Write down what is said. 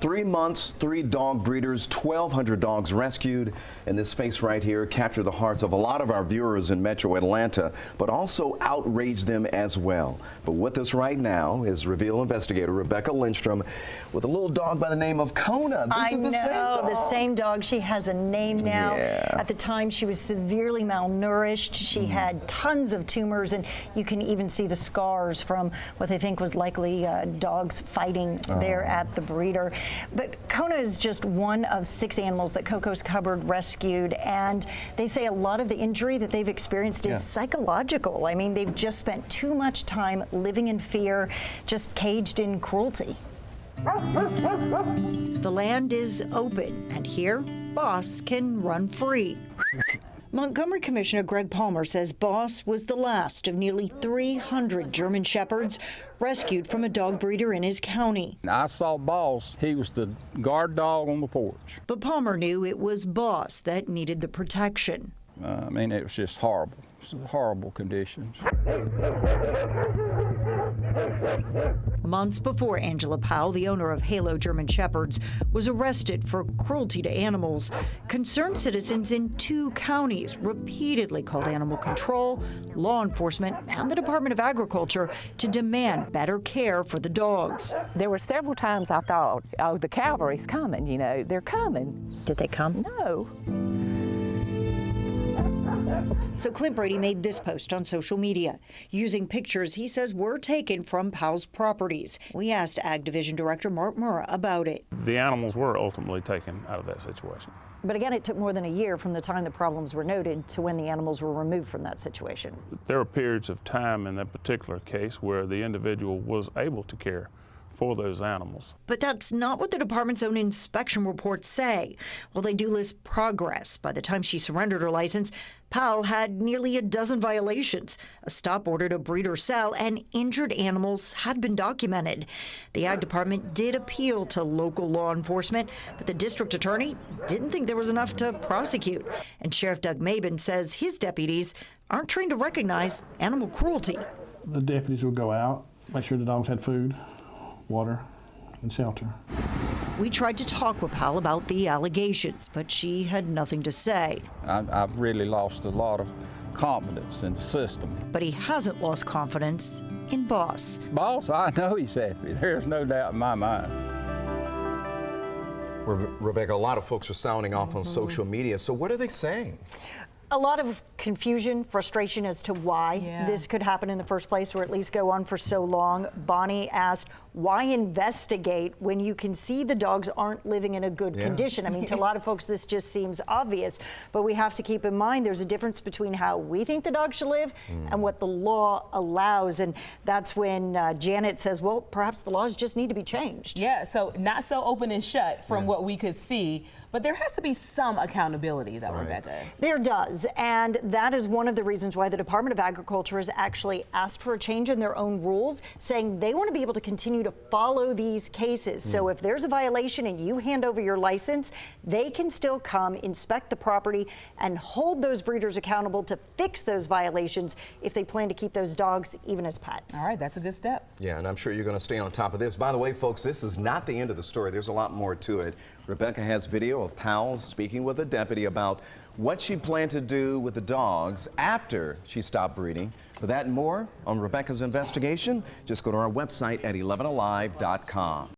3 months, 3 dog breeders, 1,200 dogs rescued. And this face right here captured the hearts of a lot of our viewers in Metro Atlanta, but also outraged them as well. But with us right now is Reveal investigator Rebecca Lindstrom with a little dog by the name of Kona. This is the same dog. The same dog. She has a name now. Yeah. At the time, she was severely malnourished. She had tons of tumors, and you can even see the scars from what they think was likely dogs fighting there at the breeder. But Kona is just one of 6 animals that Coco's Cupboard rescued, and they say a lot of the injury that they've experienced is psychological. I mean, they've just spent too much time living in fear, just caged in cruelty. The land is open, and here, Boss can run free. Montgomery Commissioner Greg Palmer says Boss was the last of nearly 300 German Shepherds rescued from a dog breeder in his county. I saw Boss. He was the guard dog on the porch. But Palmer knew it was Boss that needed the protection. I mean, it was just horrible. Horrible conditions. Months before Angela Powell, the owner of Halo German Shepherds, was arrested for cruelty to animals, concerned citizens in 2 counties repeatedly called animal control, law enforcement, and the Department of Agriculture to demand better care for the dogs. There were several times I thought, oh, the cavalry's coming, you know, they're coming. Did they come? No. So Clint Brady made this post on social media, using pictures he says were taken from Powell's properties. We asked Ag Division Director Mark Murrah about it. The animals were ultimately taken out of that situation. But again, it took more than a year from the time the problems were noted to when the animals were removed from that situation. There were periods of time in that particular case where the individual was able to care for those animals. But that's not what the department's own inspection reports say. Well, they do list progress. By the time she surrendered her license, Powell had nearly a dozen violations, a stop order to breed or sell, and injured animals had been documented. The Ag Department did appeal to local law enforcement, but the district attorney didn't think there was enough to prosecute. And Sheriff Doug Mabin says his deputies aren't trained to recognize animal cruelty. The deputies would go out, make sure the dogs had food, water, and shelter. We tried to talk with Powell about the allegations, but she had nothing to say. I've really lost a lot of confidence in the system. But he hasn't lost confidence in Boss. Boss, I know he's happy. There's no doubt in my mind. Rebecca, a lot of folks are sounding off on social media. So what are they saying? A lot of confusion, frustration as to why this could happen in the first place, or at least go on for so long. Bonnie asked, why investigate when you can see the dogs aren't living in a good condition? I mean, to a lot of folks, this just seems obvious, but we have to keep in mind there's a difference between how we think the dog should live and what the law allows. And that's when Janet says, well, perhaps the laws just need to be changed. Yeah, so not so open and shut from what we could see, but there has to be some accountability, though, Rebecca. There does, and that is one of the reasons why the Department of Agriculture has actually asked for a change in their own rules, saying they want to be able to continue to follow these cases. So if there's a violation and you hand over your license, they can still come inspect the property and hold those breeders accountable to fix those violations if they plan to keep those dogs even as pets. All right, that's a good step. Yeah, and I'm sure you're going to stay on top of this. By the way, folks, this is not the end of the story. There's a lot more to it. Rebecca has video of Powell speaking with a deputy about what she planned to do with the dogs after she stopped breeding. For that and more on Rebecca's investigation, just go to our website at 11alive.com.